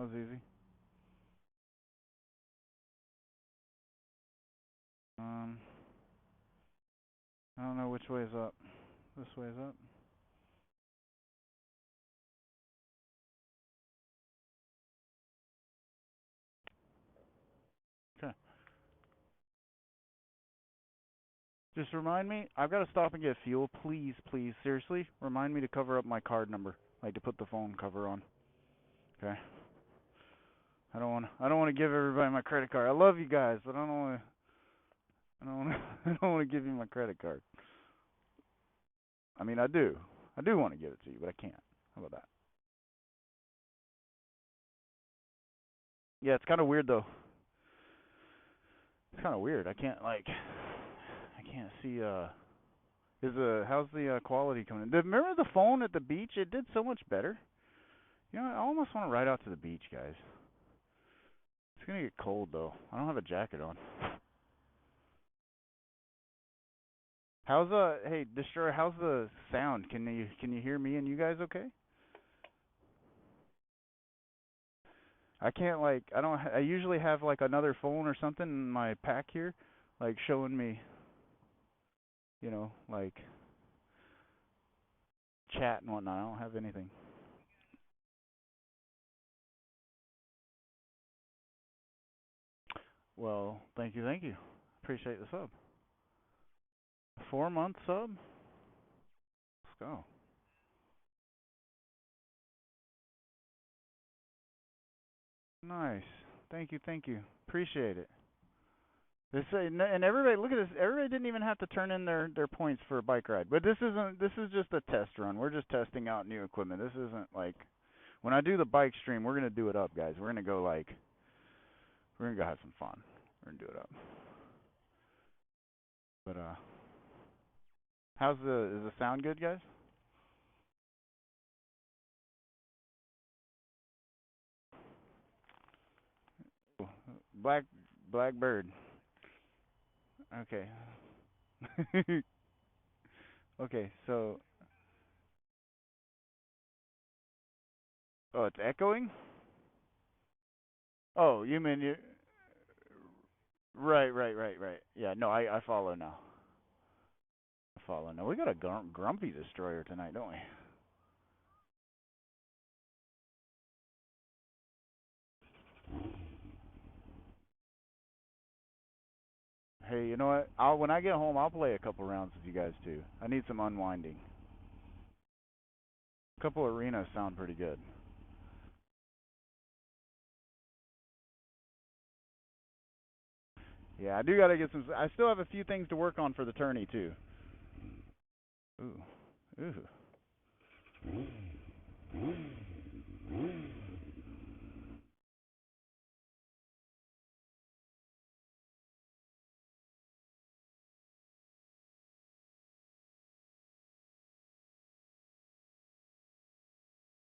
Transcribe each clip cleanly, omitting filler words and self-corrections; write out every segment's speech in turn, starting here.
was easy. Um, I don't know which way is up. This way is up. Okay. Just remind me. I've got to stop and get fuel. Please, please, seriously, remind me to cover up my card number, like to put the phone cover on. Okay. I don't want to give everybody my credit card. I love you guys, but I don't want to. I don't want to. I don't want to give you my credit card. I mean, I do. I do want to give it to you, but I can't. How about that? Yeah, it's kind of weird though. It's kind of weird. I can't see. How's the quality coming in? Remember the phone at the beach? It did so much better. You know, I almost want to ride out to the beach, guys. It's gonna get cold though. I don't have a jacket on. Hey Destroyer? How's the sound? Can you hear me and you guys okay? I can't I don't. I usually have like another phone or something in my pack here, like showing me, like chat and whatnot. I don't have anything. Well, thank you, thank you. Appreciate the sub. 4 month sub. Let's go. Nice. Thank you, thank you. Appreciate it. And everybody, look at this. Everybody didn't even have to turn in their points for a bike ride. But this isn't. This is just a test run. We're just testing out new equipment. This isn't like when I do the bike stream. We're gonna do it up, guys. We're gonna go have some fun. We're gonna do it up. But is the sound good, guys? Black Blackbird. Okay. Okay. So, oh, it's echoing. Oh, you mean you? Right, right, right, right. Yeah. No, I follow now. I follow now. We got a grumpy destroyer tonight, don't we? Hey, you know what? When I get home, I'll play a couple rounds with you guys too. I need some unwinding. A couple arenas sound pretty good. Yeah, I do gotta get some. I still have a few things to work on for the tourney too. Ooh, ooh.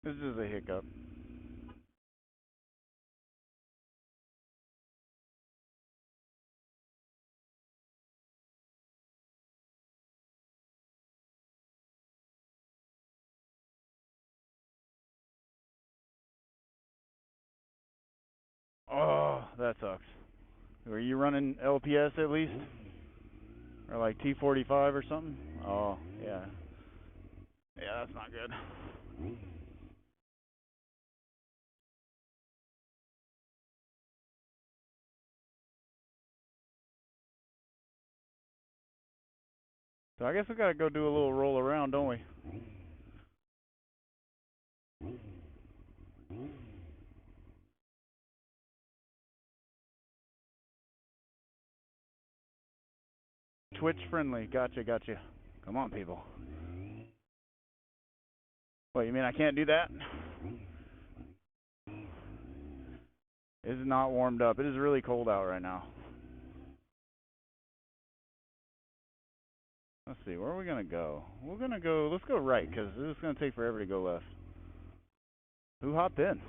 This is a hiccup. Oh, that sucks. Are you running LPS at least, or like T45 or something? Oh, yeah. Yeah, that's not good. So I guess we gotta go do a little roll around, don't we? Twitch friendly. Gotcha, gotcha. Come on, people. What, you mean I can't do that? It is not warmed up. It is really cold out right now. Let's see, where are we gonna go? We're gonna go. Let's go right, cause this is gonna take forever to go left. Who hopped in?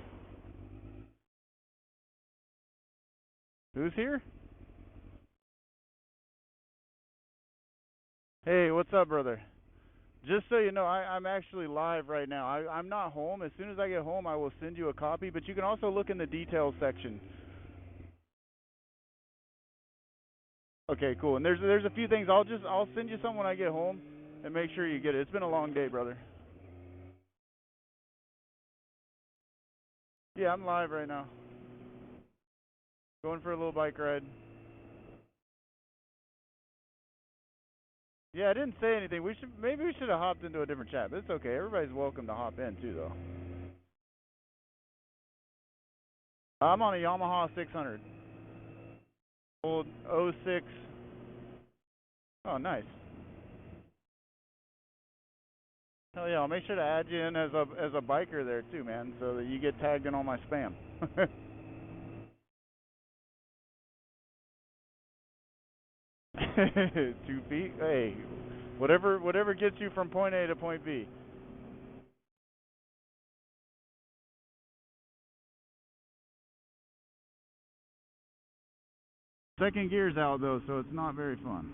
Who's here? Hey, what's up, brother? Just so you know, I'm actually live right now. I'm not home. As soon as I get home, I will send you a copy. But you can also look in the details section. Okay, cool. And there's a few things. I'll send you some when I get home, and make sure you get it. It's been a long day, brother. Yeah, I'm live right now. Going for a little bike ride. Yeah, I didn't say anything. Maybe we should have hopped into a different chat, but it's okay. Everybody's welcome to hop in too, though. I'm on a Yamaha 600. Old '06. Oh, nice. Hell yeah, I'll make sure to add you in as a biker there too, man, so that you get tagged in all my spam. 2 feet. Hey, whatever gets you from point A to point B. Second gear's out though, so it's not very fun.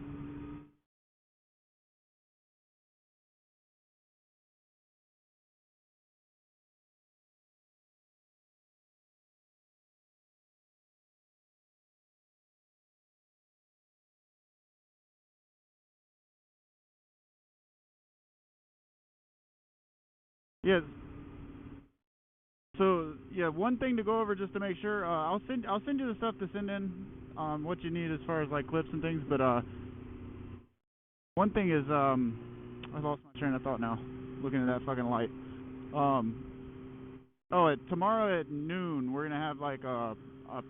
Yes. So yeah, one thing to go over just to make sure. I'll send you the stuff to send in. What you need as far as like clips and things. But one thing is I lost my train of thought now. Looking at that fucking light. Um, tomorrow at noon we're gonna have like a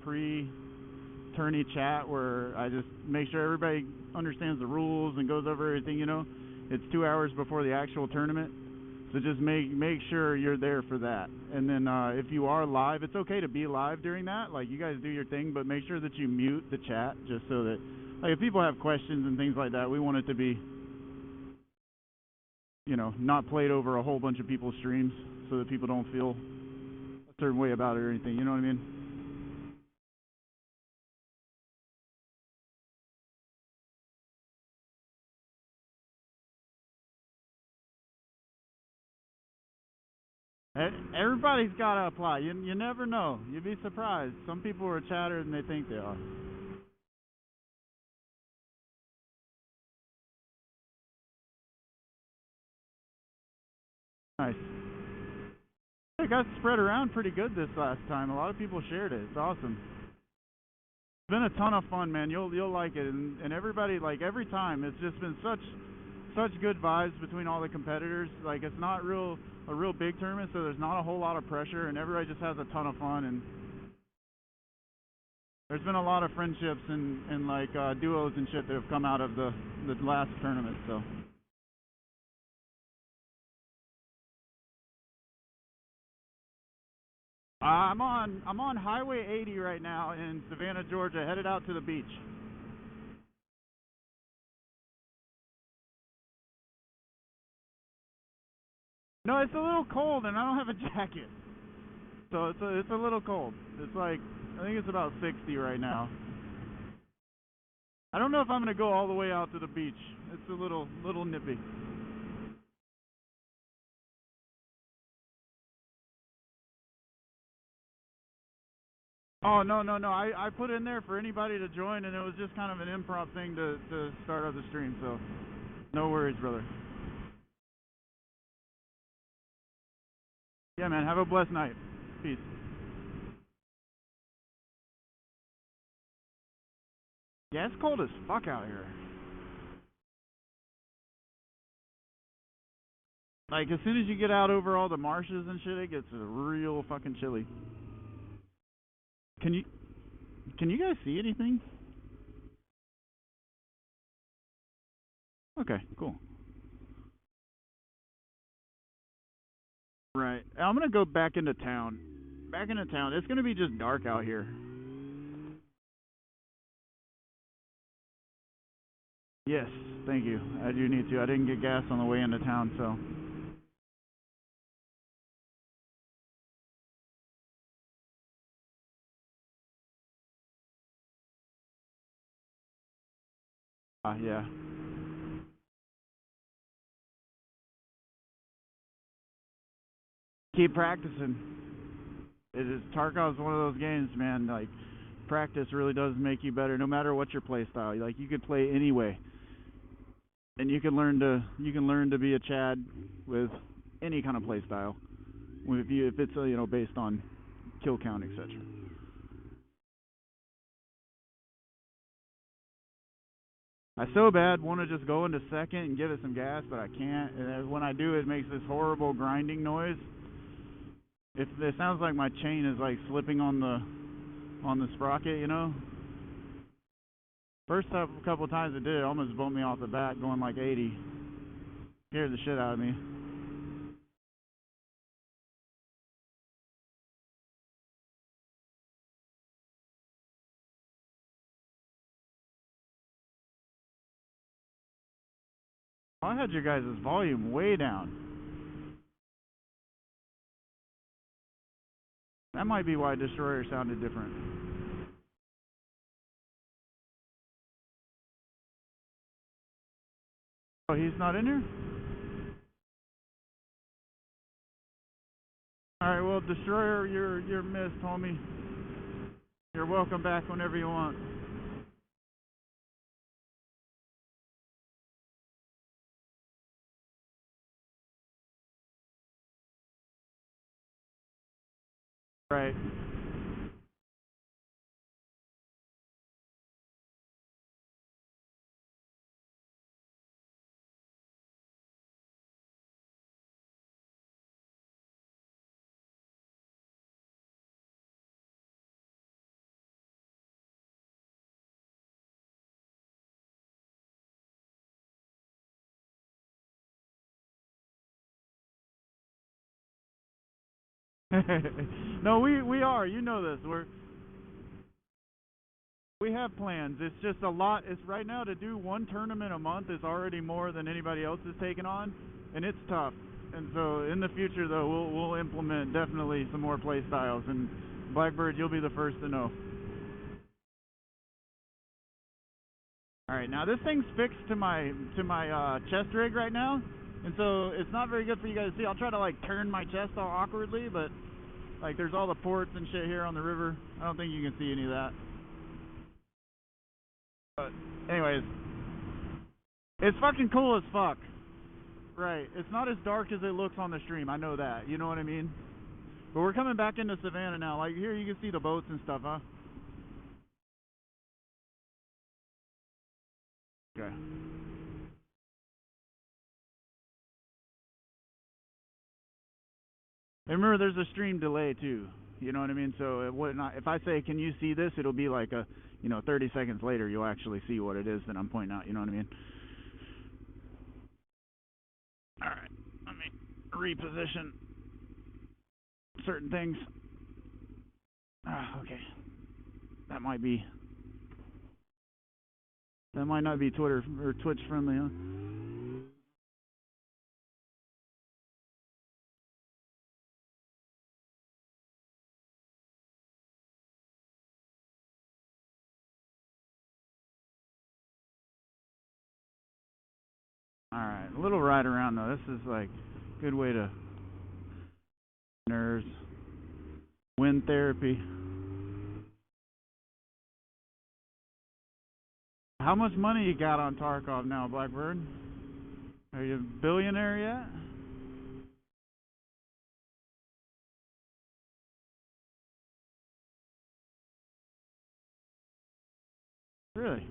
pre-tourney chat where I just make sure everybody understands the rules and goes over everything. It's 2 hours before the actual tournament. So just make sure you're there for that. And then if you are live, it's okay to be live during that. Like you guys do your thing, but make sure that you mute the chat just so that like if people have questions and things like that, we want it to be not played over a whole bunch of people's streams so that people don't feel a certain way about it or anything. You know what I mean? Everybody's got to apply. You never know. You'd be surprised. Some people are chatter than they think they are. Nice. It got spread around pretty good this last time. A lot of people shared it. It's awesome. It's been a ton of fun, man. You'll like it, and everybody like every time. It's just been such good vibes between all the competitors. Like it's not a real big tournament, so there's not a whole lot of pressure, and everybody just has a ton of fun. And there's been a lot of friendships and like duos and shit that have come out of the last tournament. So. I'm on Highway 80 right now in Savannah, Georgia, headed out to the beach. No, it's a little cold and I don't have a jacket, so it's a little cold. It's like I think it's about 60 right now. I don't know if I'm gonna go all the way out to the beach. It's a little nippy. Oh no! I put in there for anybody to join, and it was just kind of an improv thing to start up the stream. So no worries, brother. Yeah, man. Have a blessed night. Peace. Yeah, it's cold as fuck out here. Like as soon as you get out over all the marshes and shit, it gets real fucking chilly. Can you can you guys see anything? Okay, cool. Right. I'm gonna go back into town. Back into town. It's gonna be just dark out here. Yes, thank you. I do need to. I didn't get gas on the way into town, so. Yeah. keep practicing. Tarkov's one of those games, man. Like, practice really does make you better, no matter what your play style. Like, you could play anyway, and you can learn to be a Chad with any kind of play style. If it's based on kill count, etc. I so bad want to just go into second and give it some gas, but I can't. And when I do, it makes this horrible grinding noise. It sounds like my chain is like slipping on the sprocket, you know. First couple of times it did, it almost bumped me off the bat, going like 80. Scared the shit out of me. I had your guys' volume way down. That might be why Destroyer sounded different. Oh, he's not in here? Alright, well, Destroyer, you're missed, homie. You're welcome back whenever you want. Right. No, we are. You know this. We have plans. It's just a lot. It's right now to do one tournament a month is already more than anybody else is taking on, and it's tough. And so in the future, though, we'll implement definitely some more play styles. And Blackbird, you'll be the first to know. All right, now this thing's fixed to my chest rig right now, and so it's not very good for you guys to see. I'll try to like turn my chest all awkwardly, but like there's all the ports and shit here on the river. I don't think you can see any of that. But anyways, it's fucking cool as fuck. Right, it's not as dark as it looks on the stream. I know that. You know what I mean? But we're coming back into Savannah now. Like here, you can see the boats and stuff, huh? Okay. And remember, there's a stream delay too. You know what I mean? So if I say, "Can you see this?" It'll be like 30 seconds later, you'll actually see what it is that I'm pointing out. You know what I mean? All right, let me reposition certain things. Okay, that might not be Twitter or Twitch friendly, huh? Alright, a little ride around though. This is like a good way to nerves. Wind therapy. How much money you got on Tarkov now, Blackbird? Are you a billionaire yet? Really?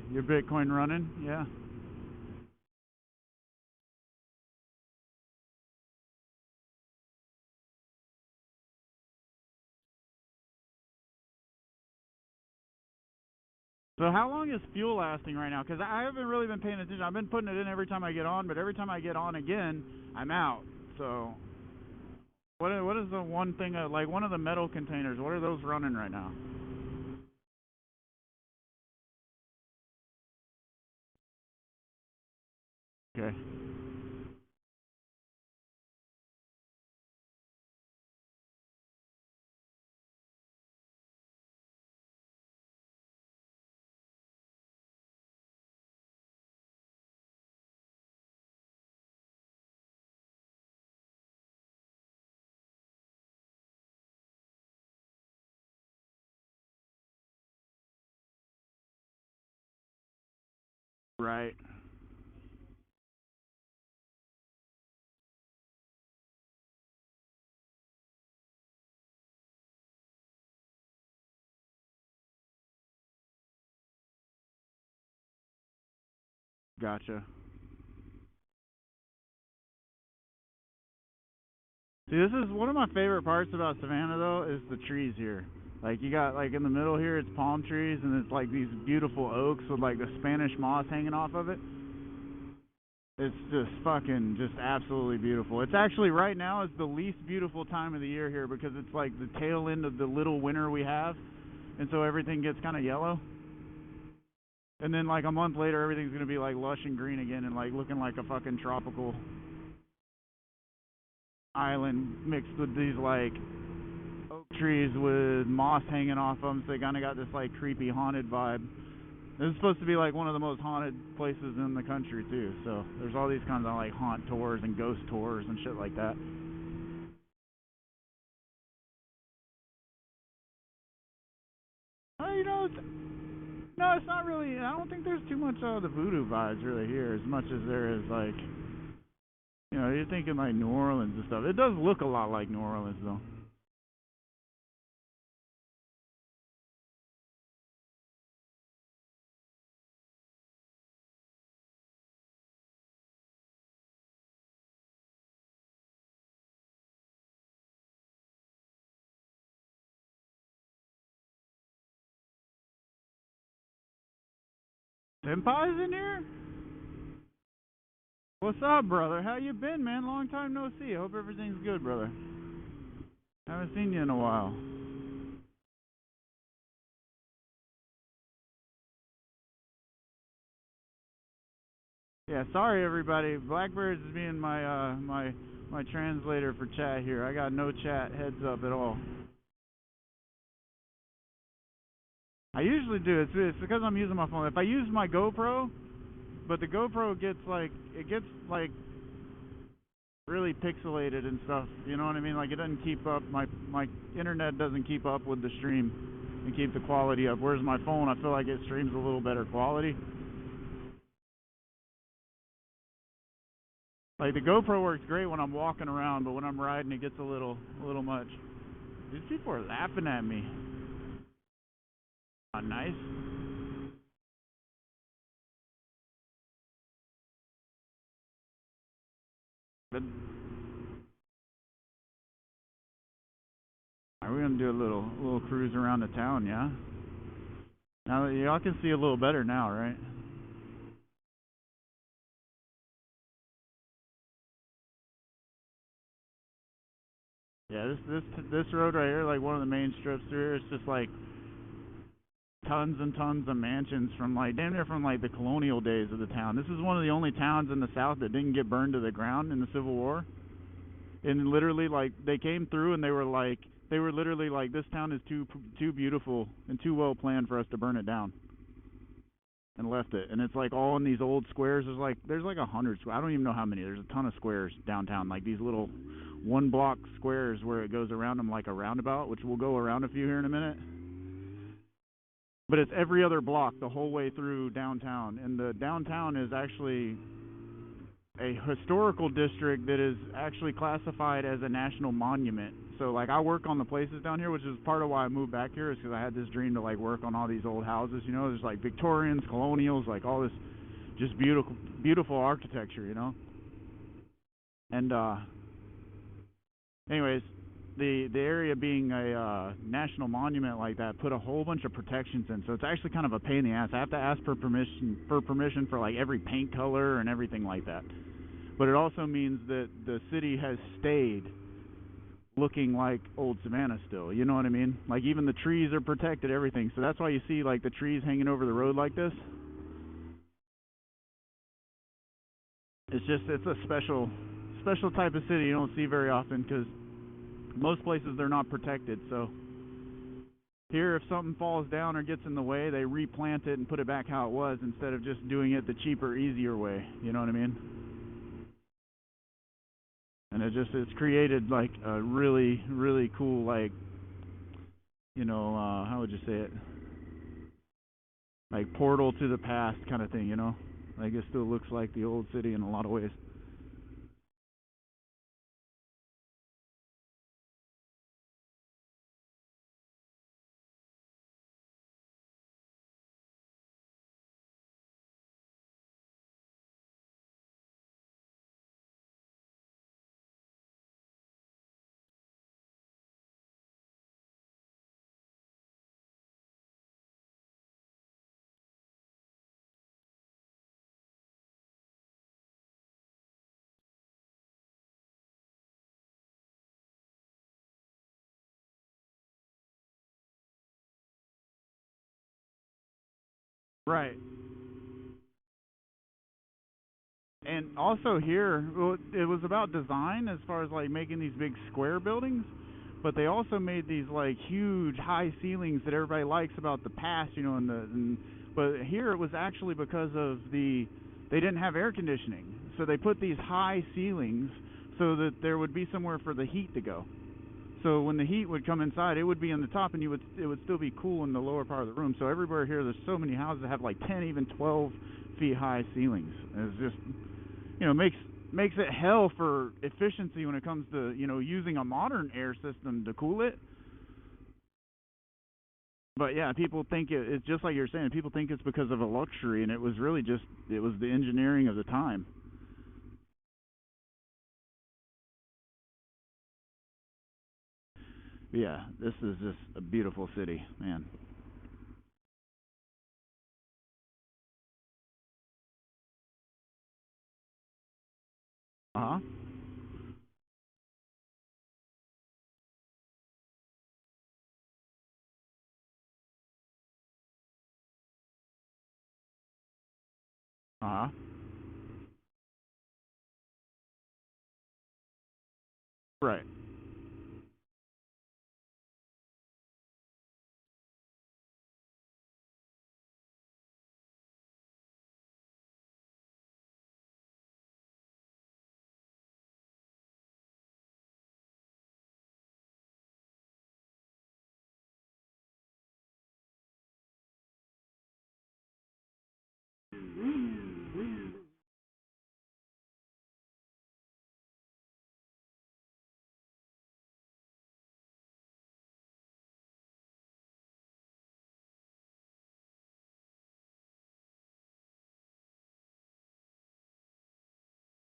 Your Bitcoin running? Yeah. So how long is fuel lasting right now? Because I haven't really been paying attention. I've been putting it in every time I get on, but every time I get on again, I'm out. So what is the one thing, like one of the metal containers, what are those running right now? Okay. Right. Gotcha. See, this is one of my favorite parts about Savannah, though, is the trees here. Like, you got, like, in the middle here, it's palm trees, and it's, like, these beautiful oaks with, like, the Spanish moss hanging off of it. It's just fucking, just absolutely beautiful. It's actually, right now, is the least beautiful time of the year here because it's, like, the tail end of the little winter we have, and so everything gets kind of yellow. And then, like, a month later, everything's going to be, like, lush and green again and, like, looking like a fucking tropical island mixed with these, like, oak trees with moss hanging off them, so they kind of got this like creepy haunted vibe. This is supposed to be like one of the most haunted places in the country too, so there's all these kinds of like haunt tours and ghost tours and shit like that. You know, no, it's not really. I don't think there's too much the voodoo vibes really here, as much as there is like, you know, you're thinking like New Orleans and stuff. It does look a lot like New Orleans though. Senpai's in here? What's up, brother? How you been, man? Long time no see. Hope everything's good, brother. Haven't seen you in a while. Yeah, sorry everybody. Blackbirds is being my translator for chat here. I got no chat heads up at all. I usually do. It's because I'm using my phone. If I use my GoPro, but the GoPro gets like really pixelated and stuff. You know what I mean? Like it doesn't keep up. My internet doesn't keep up with the stream and keep the quality up. Whereas my phone, I feel like it streams a little better quality. Like the GoPro works great when I'm walking around, but when I'm riding, it gets a little much. These people are laughing at me. Not nice. But are we gonna do a little cruise around the town? Yeah. Now that y'all can see a little better now, right? Yeah. This road right here, like one of the main strips through here, it's just like tons and tons of mansions from like damn near from like the colonial days of the town. This is one of the only towns in the South that didn't get burned to the ground in the Civil War. And literally, like they came through and they were literally like, this town is too beautiful and too well planned for us to burn it down, and left it. And it's like all in these old squares. There's like 100. I don't even know how many. There's a ton of squares downtown, like these little one block squares where it goes around them like a roundabout, which we'll go around a few here in a minute. But it's every other block the whole way through downtown, and the downtown is actually a historical district that is actually classified as a national monument. So like I work on the places down here, which is part of why I moved back here, is because I had this dream to like work on all these old houses. You know, there's like Victorians, colonials, like all this just beautiful architecture. You know, and anyways, the area being a national monument like that put a whole bunch of protections in. So it's actually kind of a pain in the ass. I have to ask for permission for like every paint color and everything like that. But it also means that the city has stayed looking like old Savannah still. You know what I mean? Like even the trees are protected, everything. So that's why you see like the trees hanging over the road like this. It's a special type of city you don't see very often because most places they're not protected. So here, if something falls down or gets in the way, they replant it and put it back how it was instead of just doing it the cheaper, easier way. You know what I mean? And it's created like a really cool, like, you know, how would you say it, like portal to the past kind of thing, you know, Like it still looks like the old city in a lot of ways. Right. And also here, well, it was about design as far as like making these big square buildings, but they also made these like huge high ceilings that everybody likes about the past, you know. But here it was actually because of they didn't have air conditioning, so they put these high ceilings so that there would be somewhere for the heat to go. So when the heat would come inside, it would be in the top, and it would still be cool in the lower part of the room. So everywhere here, there's so many houses that have like 10, even 12 feet high ceilings. And it's just, makes it hell for efficiency when it comes to using a modern air system to cool it. But yeah, people think it's just like you're saying. People think it's because of a luxury, and it was really just it was the engineering of the time. But yeah, this is just a beautiful city, man. Uh huh. Uh huh. Right.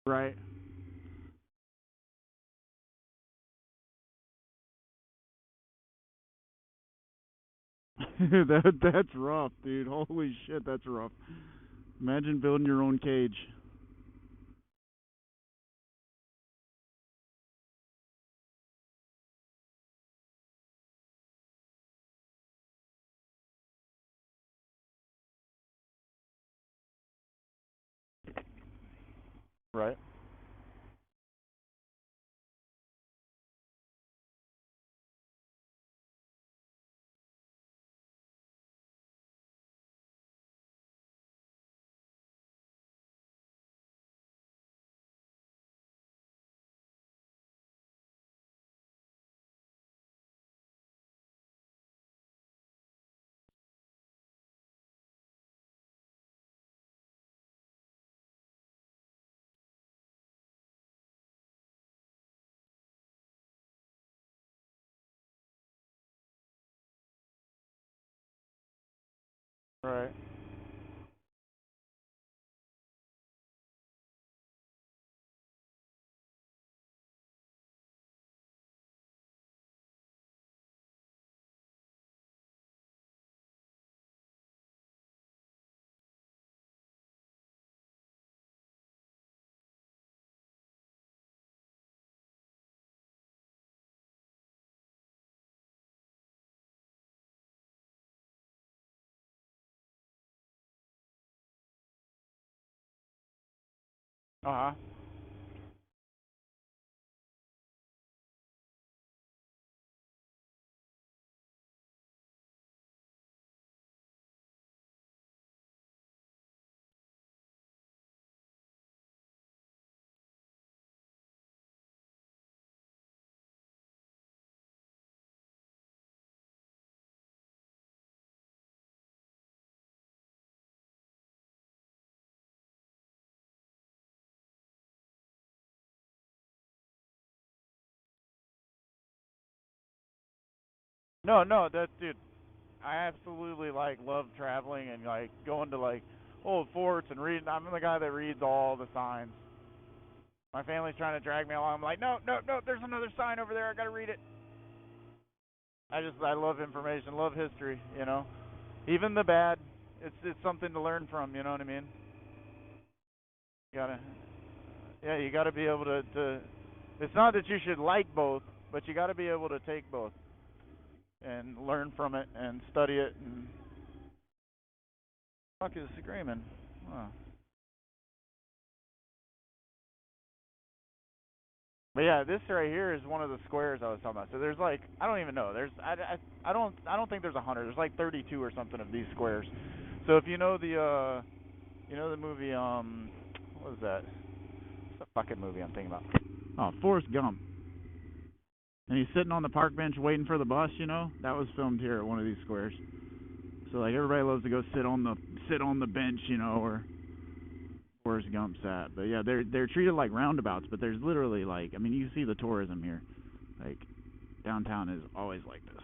Right. That's rough, dude. Holy shit, that's rough. Imagine building your own cage. Right. Right. Uh huh. No, no, that's dude. I absolutely like love traveling and like going to like old forts and reading. I'm the guy that reads all the signs. My family's trying to drag me along. I'm like, no, no, no. There's another sign over there. I gotta read it. I love information, love history. You know, even the bad. It's something to learn from. You know what I mean? You gotta yeah, you gotta be able to. It's not that you should like both, but you gotta be able to take both and learn from it and study it and fuck is screaming. Huh. But yeah, this right here is one of the squares I was talking about. So there's like I don't even know. I don't think there's 100. There's like 32 or something of these squares. So if you know the movie what was that? What's the fucking movie I'm thinking about? Oh, Forrest Gump. And he's sitting on the park bench waiting for the bus. You know that was filmed here at one of these squares. So like everybody loves to go sit on the bench. You know, or Forrest Gump's at. But yeah, they're treated like roundabouts, but there's literally like I mean you see the tourism here. Like downtown is always like this.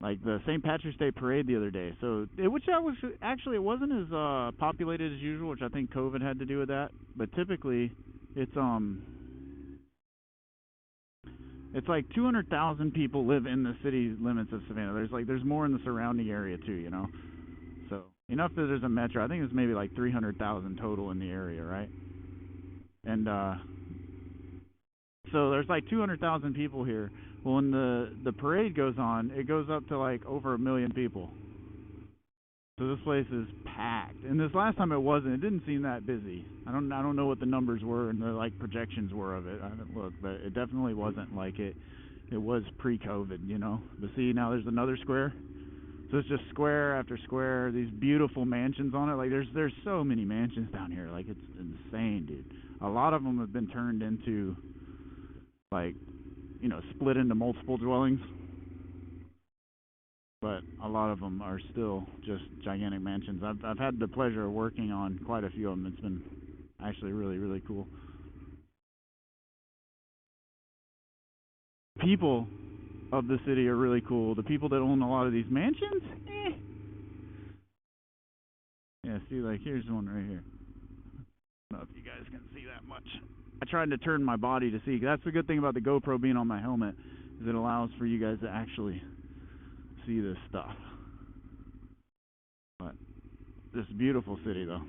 Like the St. Patrick's Day parade the other day. So which I was actually it wasn't as populated as usual, which I think COVID had to do with that. But typically it's it's like 200,000 people live in the city limits of Savannah. There's more in the surrounding area too, you know. So enough that there's a metro. I think it's maybe like 300,000 total in the area, right? And so there's like 200,000 people here. Well, when the parade goes on, it goes up to like over 1 million people. So this place is packed. And this last time it wasn't. It didn't seem that busy. I don't know what the numbers were and the like projections were of it. I haven't looked, but it definitely wasn't like it was pre-COVID, you know. But see, now there's another square. So it's just square after square, these beautiful mansions on it. Like there's so many mansions down here. Like it's insane, dude. A lot of them have been turned into like, you know, split into multiple dwellings, but a lot of them are still just gigantic mansions. I've had the pleasure of working on quite a few of them. It's been actually really cool. People of the city are really cool. The people that own a lot of these mansions, eh. Yeah, see, like here's one right here. I don't know if you guys can see that much. I tried to turn my body to see. That's the good thing about the GoPro being on my helmet, is it allows for you guys to actually see this stuff. But this beautiful city, though.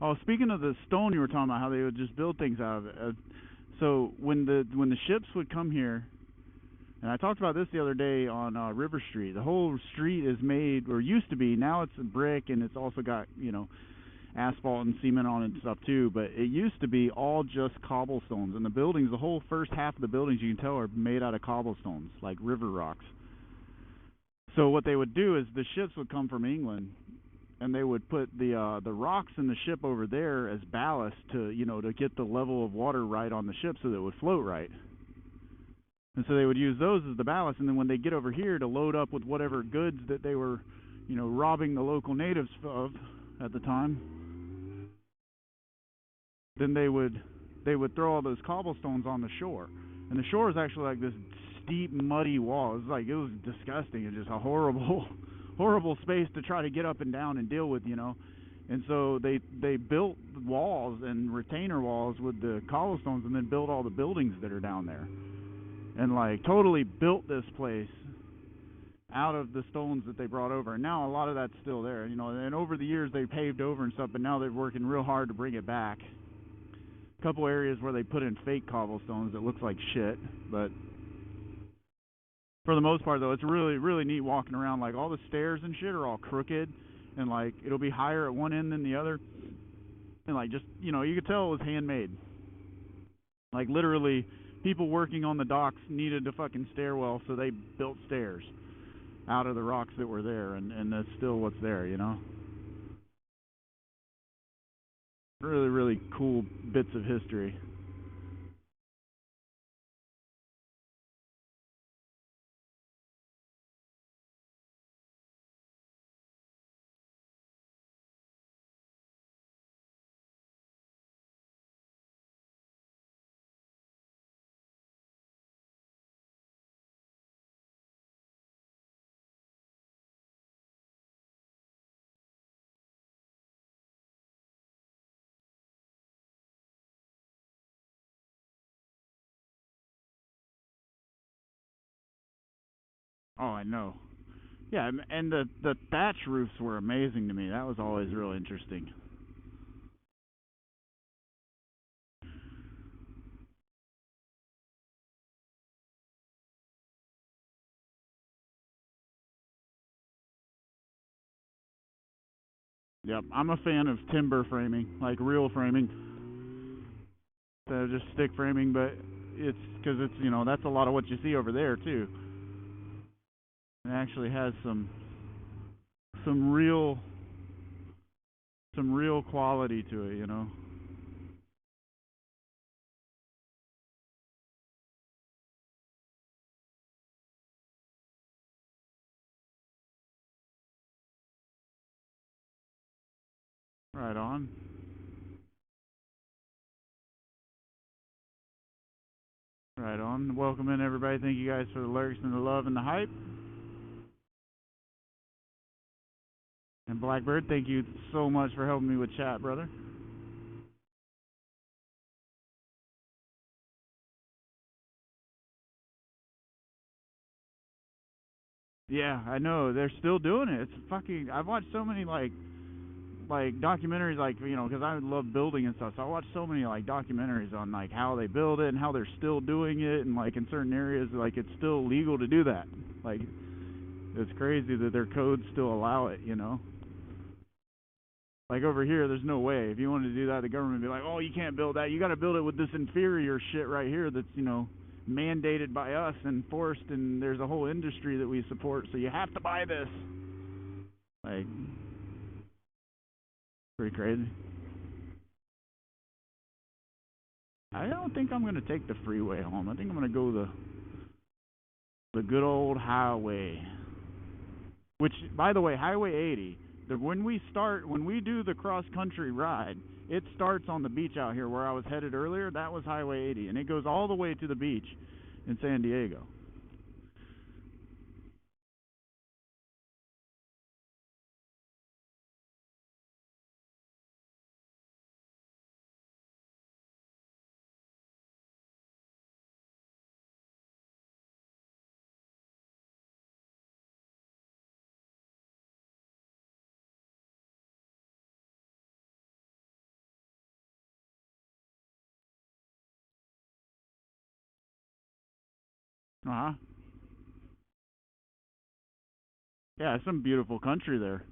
Oh, speaking of the stone you were talking about, how they would just build things out of it. So when the ships would come here, and I talked about this the other day on River Street. The whole street is made, or used to be. Now it's brick, and it's also got asphalt and cement on it and stuff too. But it used to be all just cobblestones, and the buildings, the whole first half of the buildings, you can tell, are made out of cobblestones, like river rocks. So what they would do is the ships would come from England, and they would put the rocks in the ship over there as ballast to to get the level of water right on the ship so that it would float right. And so they would use those as the ballast, and then when they get over here to load up with whatever goods that they were, robbing the local natives of at the time, then they would throw all those cobblestones on the shore. And the shore is actually like this steep, muddy wall. It was disgusting. It's just a horrible, horrible space to try to get up and down and deal with. And so they built walls and retainer walls with the cobblestones, and then built all the buildings that are down there, and like totally built this place out of the stones that they brought over. And now a lot of that's still there. And over the years they paved over and stuff, but now they're working real hard to bring it back. A couple areas where they put in fake cobblestones that looks like shit, but for the most part though, it's really neat walking around. Like all the stairs and shit are all crooked, and like it'll be higher at one end than the other, and like just you could tell it was handmade. Like literally, people working on the docks needed a fucking stairwell, so they built stairs out of the rocks that were there, and that's still what's there. Really cool bits of history. Oh, I know. Yeah, and the thatch roofs were amazing to me. That was always real interesting. Yep, I'm a fan of timber framing, like real framing, instead of just stick framing. But it's because it's that's a lot of what you see over there too. It actually has some real some real quality to it. Right on. Right on. Welcome in everybody. Thank you guys for the lyrics and the love and the hype. And Blackbird, thank you so much for helping me with chat, brother. Yeah, I know they're still doing it. It's fucking. I've watched so many like documentaries, like because I love building and stuff. So I watched so many like documentaries on like how they build it and how they're still doing it, and like in certain areas, like it's still legal to do that. Like it's crazy that their codes still allow it. Like over here, there's no way. If you wanted to do that, the government would be like, "Oh, you can't build that. You got to build it with this inferior shit right here that's mandated by us and forced, and there's a whole industry that we support. So you have to buy this." Like, pretty crazy. I don't think I'm gonna take the freeway home. I think I'm gonna go the good old highway. Which, by the way, Highway 80. When we do the cross country ride, it starts on the beach out here where I was headed earlier. That was Highway 80, and it goes all the way to the beach in San Diego. Uh huh. Yeah, it's some beautiful country there.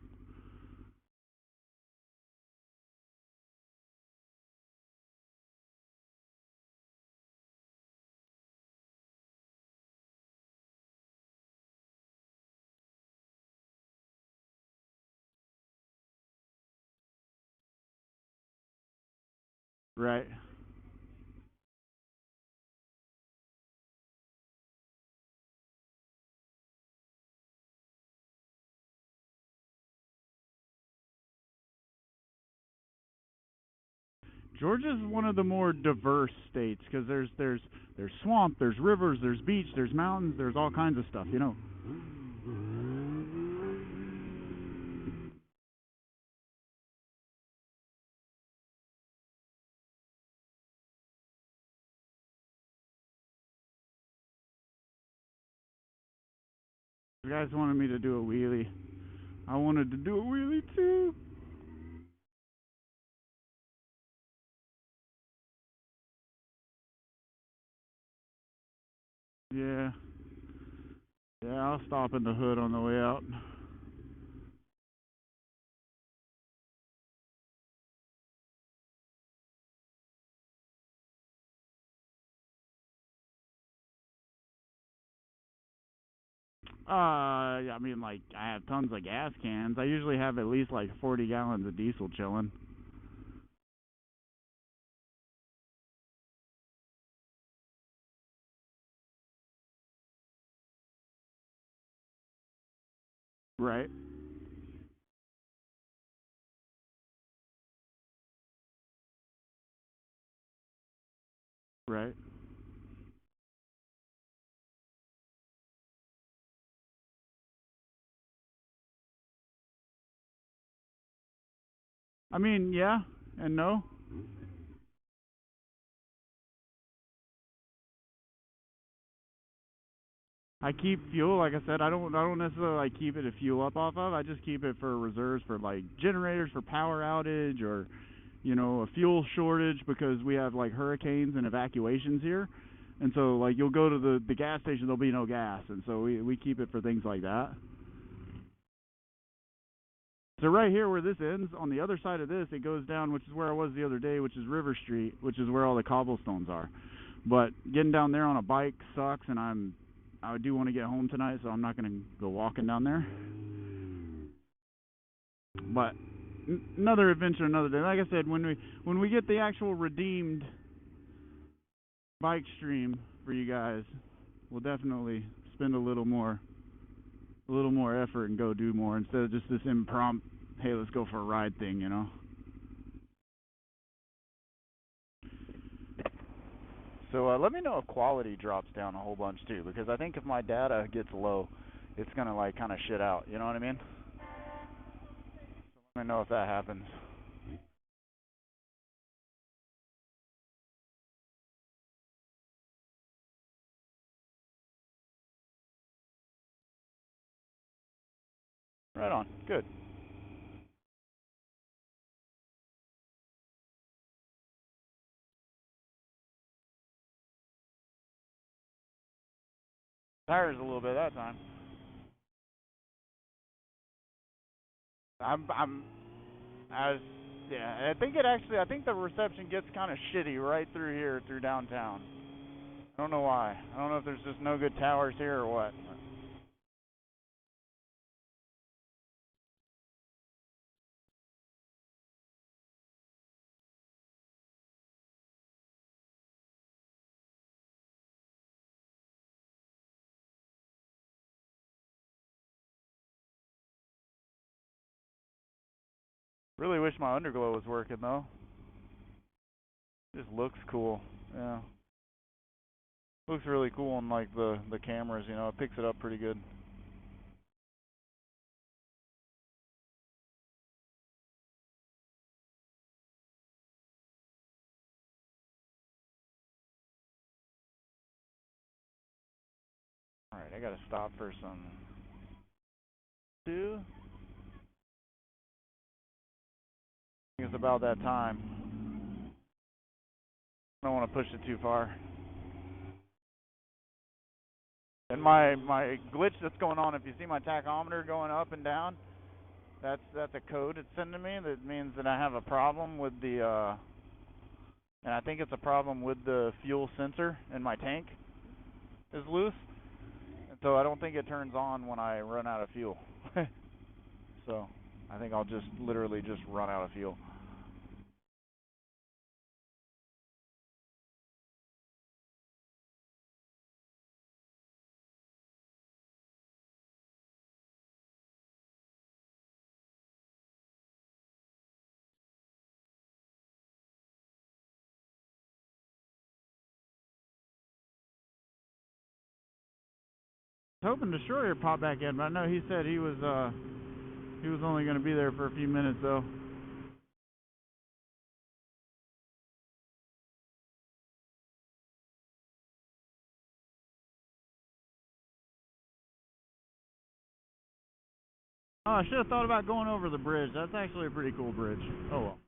Right. Georgia's one of the more diverse states because there's swamp, there's rivers, there's beach, there's mountains, there's all kinds of stuff. You guys wanted me to do a wheelie. I wanted to do a wheelie too. Yeah. Yeah, I'll stop in the hood on the way out. I mean, like, I have tons of gas cans. I usually have at least like 40 gallons of diesel chilling. Right. Right. I mean, yeah and no. I keep fuel, like I said, I don't necessarily like keep it to fuel up off of. I just keep it for reserves for like generators for power outage or a fuel shortage because we have like hurricanes and evacuations here. And so like you'll go to the gas station, there'll be no gas, and so we keep it for things like that. So right here where this ends, on the other side of this, it goes down, which is where I was the other day, which is River Street, which is where all the cobblestones are. But getting down there on a bike sucks, and I do want to get home tonight, so I'm not going to go walking down there. But another adventure, another day. Like I said, when we get the actual redeemed bike stream for you guys, we'll definitely spend a little more effort and go do more instead of just this impromptu, hey, let's go for a ride thing. So let me know if quality drops down a whole bunch too, because I think if my data gets low, it's gonna like kind of shit out. You know what I mean? Let me know if that happens. Right on. Good. Tires a little bit that time. I'm as yeah. I think the reception gets kind of shitty right through here through downtown. I don't know why. I don't know if there's just no good towers here or what. Really wish my underglow was working though. It just looks cool. Yeah. Looks really cool on like the cameras, it picks it up pretty good. Alright, I gotta stop for some stew. I think it's about that time. I don't want to push it too far. And my glitch that's going on, if you see my tachometer going up and down, that's a code it's sending me that means that I have a problem with the and I think it's a problem with the fuel sensor in my tank is loose. And so I don't think it turns on when I run out of fuel. So I think I'll just literally just run out of fuel. I was hoping Destroyer popped back in, but I know he said he was only going to be there for a few minutes though. Oh, I should have thought about going over the bridge. That's actually a pretty cool bridge. Oh well.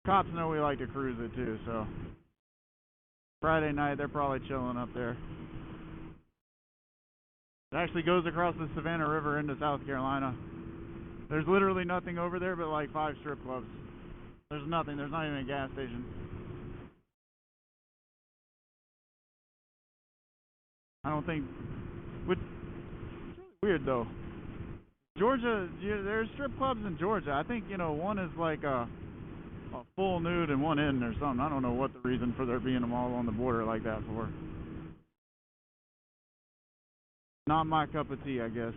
Cops know we like to cruise it too, so Friday night they're probably chilling up there. It actually goes across the Savannah River into South Carolina. There's literally nothing over there but like 5 strip clubs. There's nothing. There's not even a gas station. I don't think. Which it's really weird though. Georgia, there's strip clubs in Georgia. I think one is like a full nude and one in or something. I don't know what the reason for there being them all on the border like that for. Not my cup of tea, I guess.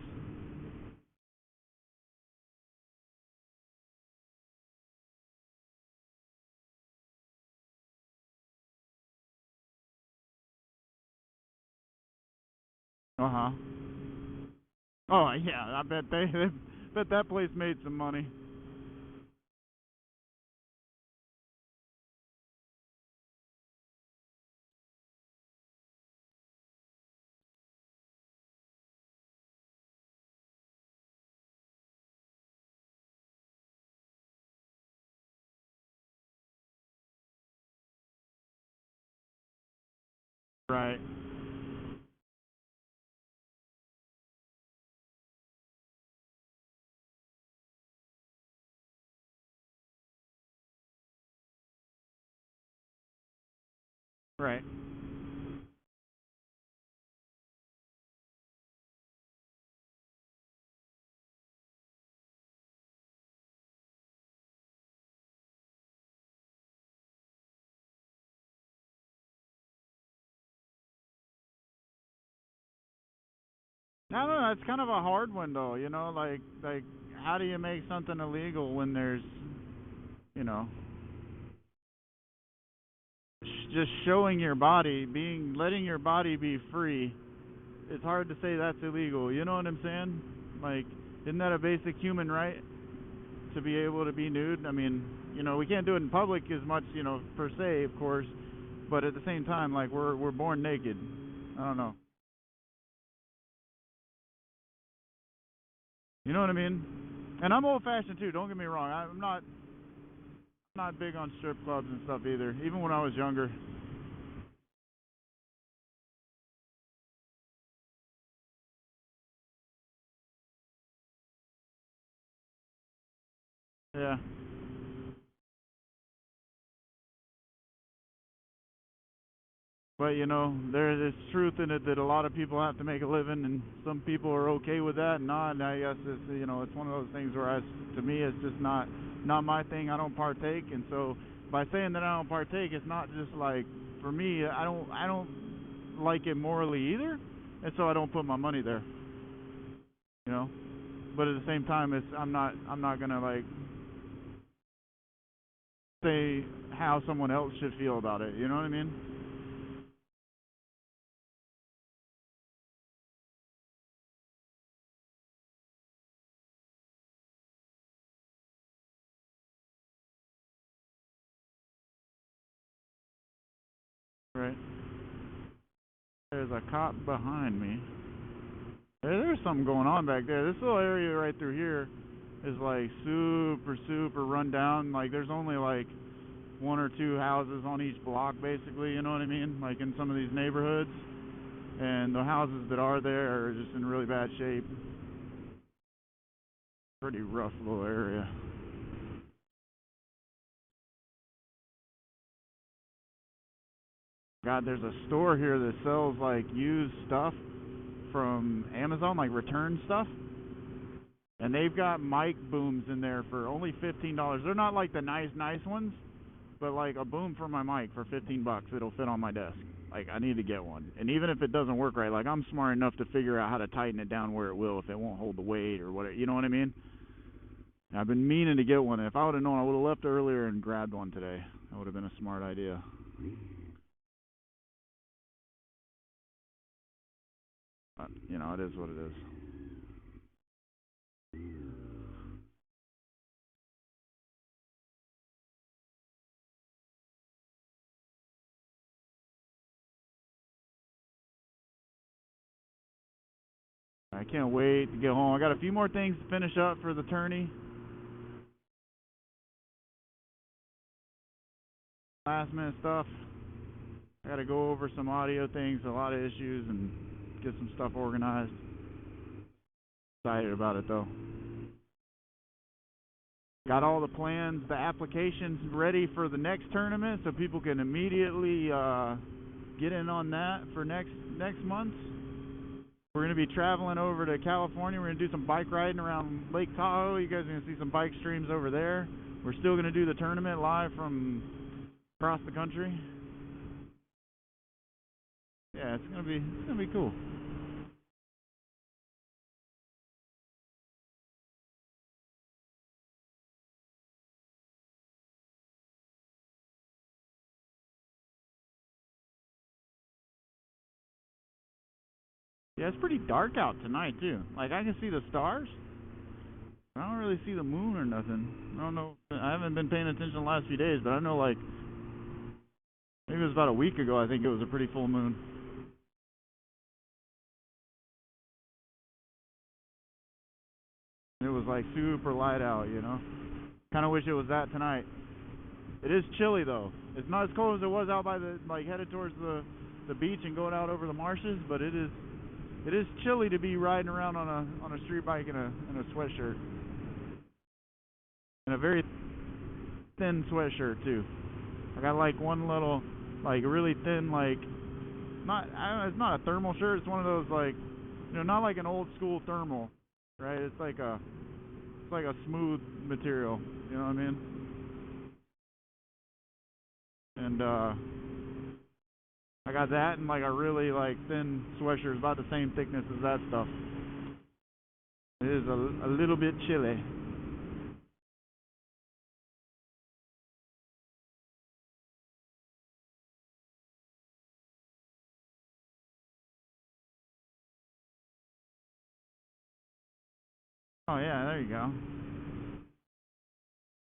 Uh huh. Oh yeah, I bet they bet that place made some money. Right. Right. I don't know. It's kind of a hard one though. Like how do you make something illegal when there's, you know, just showing your body, letting your body be free. It's hard to say that's illegal. You know what I'm saying? Like, isn't that a basic human right to be able to be nude? I mean, we can't do it in public as much, per se, of course, but at the same time, like we're born naked. I don't know. You know what I mean? And I'm old-fashioned too. Don't get me wrong. I'm not big on strip clubs and stuff either. Even when I was younger. Yeah. But there's truth in it that a lot of people have to make a living, and some people are okay with that, and not. And I guess it's one of those things where to me, it's just not my thing. I don't partake, and so by saying that I don't partake, it's not just like for me. I don't like it morally either, and so I don't put my money there. You know. But at the same time, I'm not gonna like say how someone else should feel about it. You know what I mean? Right. There's a cop behind me. There's something going on back there. This little area right through here is like super, super run down. Like there's only like one or two houses on each block, basically. You know what I mean? Like in some of these neighborhoods, and the houses that are there are just in really bad shape. Pretty rough little area. God, there's a store here that sells like used stuff from Amazon, like return stuff. And they've got mic booms in there for only $15. They're not like the nice ones, but like a boom for my mic for $15, it'll fit on my desk. Like I need to get one. And even if it doesn't work right, like I'm smart enough to figure out how to tighten it down where it will if it won't hold the weight or whatever. You know what I mean? I've been meaning to get one. If I would have known, I would have left earlier and grabbed one today. That would have been a smart idea. But, it is what it is. I can't wait to get home. I got a few more things to finish up for the tourney. Last minute stuff. I got to go over some audio things, a lot of issues, and get some stuff organized. Excited about it though. Got all the plans, the applications ready for the next tournament, so people can immediately get in on that for next month. We're going to be traveling over to California. We're going to do some bike riding around Lake Tahoe. You guys are going to see some bike streams over there. We're still going to do the tournament live from across the country. Yeah, it's gonna be cool. Yeah, it's pretty dark out tonight too. Like I can see the stars. I don't really see the moon or nothing. I don't know. I haven't been paying attention the last few days, but I know like maybe it was about a week ago. I think it was a pretty full moon. It was like super light out. Kind of wish it was that tonight. It is chilly though. It's not as cold as it was out by the like headed towards the the beach and going out over the marshes, but it is chilly to be riding around on a street bike in a sweatshirt, and a very thin sweatshirt too. I got like one little, like really thin, like it's not a thermal shirt. It's one of those, like, not like an old school thermal, right? It's like a smooth material. You know what I mean? And I got that and like a really like thin sweatshirt, about the same thickness as that stuff. It is a little bit chilly. Oh yeah, there you go.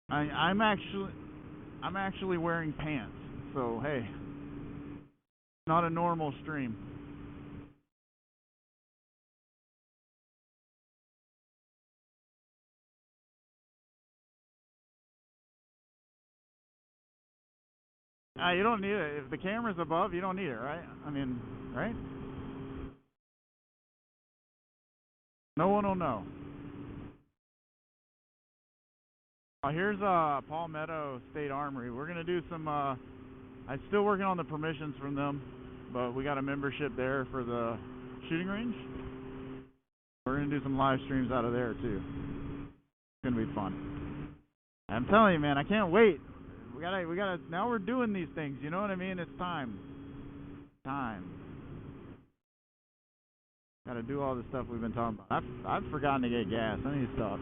I'm actually wearing pants, so hey, not a normal stream. You don't need it. If the camera's above, you don't need it, right? I mean, right? No one will know. Here's Palmetto State Armory. We're gonna do some. I'm still working on the permissions from them, but we got a membership there for the shooting range. We're gonna do some live streams out of there too. It's gonna be fun. I'm telling you, man, I can't wait. We gotta. Now we're doing these things. You know what I mean? It's time. Gotta do all the stuff we've been talking about. I've forgotten to get gas. I need to stop.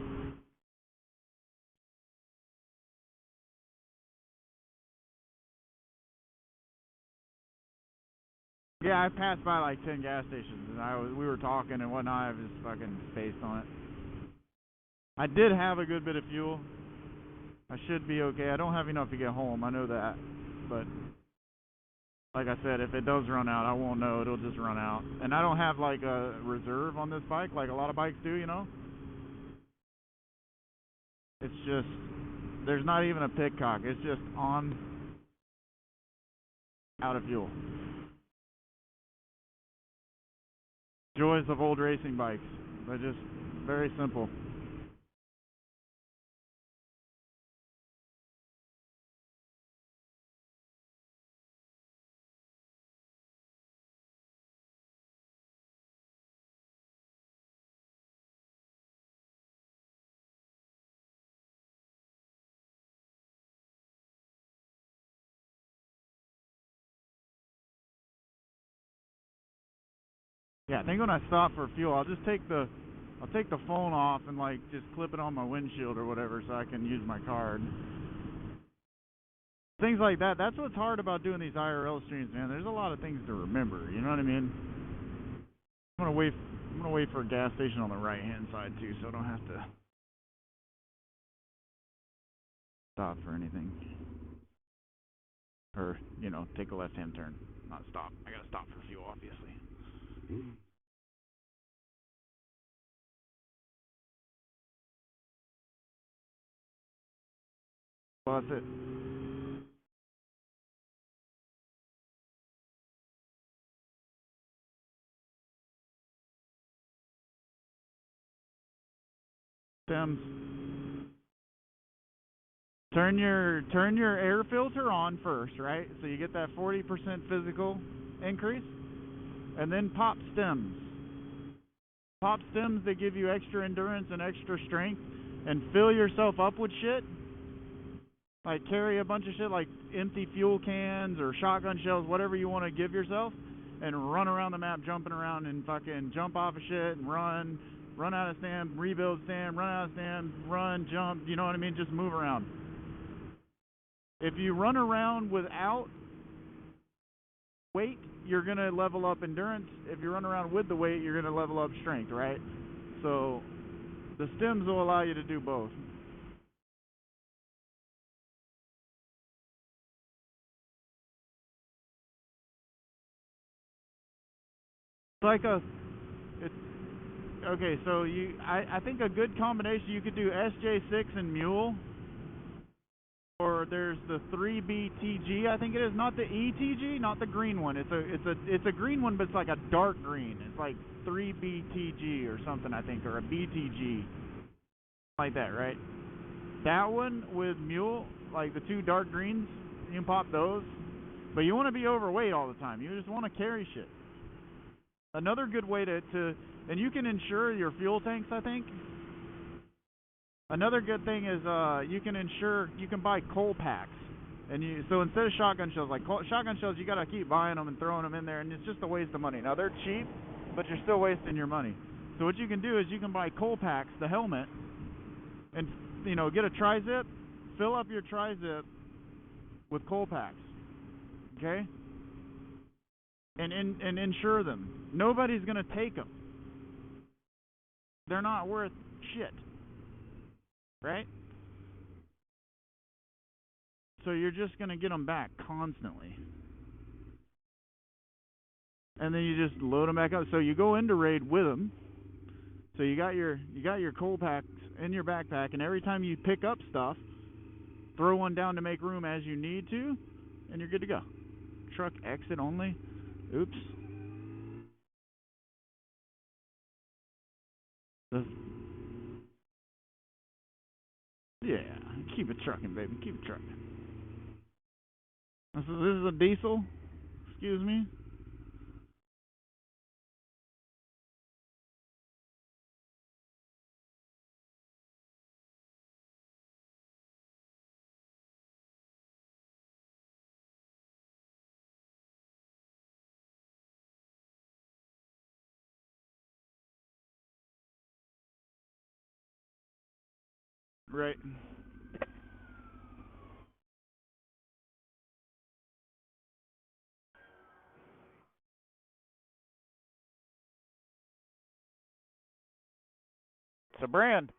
Yeah, I passed by like 10 gas stations, and we were talking and whatnot. I just fucking spaced on it. I did have a good bit of fuel. I should be okay. I don't have enough to get home. I know that, but like I said, if it does run out, I won't know. It'll just run out, and I don't have like a reserve on this bike like a lot of bikes do. It's just there's not even a pitcock. It's just on, out of fuel. Joys of old racing bikes. They're just very simple. Yeah, I think when I stop for fuel, I'll take the phone off and like just clip it on my windshield or whatever, so I can use my card. Things like that. That's what's hard about doing these IRL streams, man. There's a lot of things to remember. You know what I mean? I'm gonna wait for a gas station on the right hand side too, so I don't have to stop for anything, or take a left hand turn. Not stop. I gotta stop for fuel, obviously. Well, that's it. Stems. Turn your air filter on first, right? So you get that 40% physical increase, and then pop stems. Pop stems that give you extra endurance and extra strength, and fill yourself up with shit. Like carry a bunch of shit like empty fuel cans or shotgun shells, whatever you want to give yourself, and run around the map jumping around and fucking jump off of shit and run out of stand, rebuild stand, run out of stand, run, jump, you know what I mean? Just move around. If you run around without weight, you're going to level up endurance. If you run around with the weight, you're going to level up strength, right? So the stems will allow you to do both. Okay, so I think a good combination, you could do SJ6 and Mule. or there's the 3BTG, I think it is, not the ETG, not the green one. It's a green one, but it's like a dark green. It's like 3BTG or something, I think, or a BTG, like that, right? That one with mule, like the two dark greens, you can pop those. But you want to be overweight all the time. You just want to carry shit. Another good way to and you can insure your fuel tanks, I think. Another good thing is you can buy coal packs. So instead of shotgun shells, like shotgun shells, you gotta keep buying them and throwing them in there, and it's just a waste of money. Now they're cheap, but you're still wasting your money. So what you can do is you can buy coal packs, the helmet, and get a tri-zip, fill up your tri-zip with coal packs, okay, and insure them. Nobody's gonna take them. They're not worth shit, right? So you're just gonna get them back constantly, and then you just load them back up. So you go into raid with them. So you got your coal packs in your backpack, and every time you pick up stuff, throw one down to make room as you need to, and you're good to go. Truck exit only. Oops. Yeah, keep it trucking, baby. Keep it trucking. This is a diesel. Excuse me. Right. It's a brand.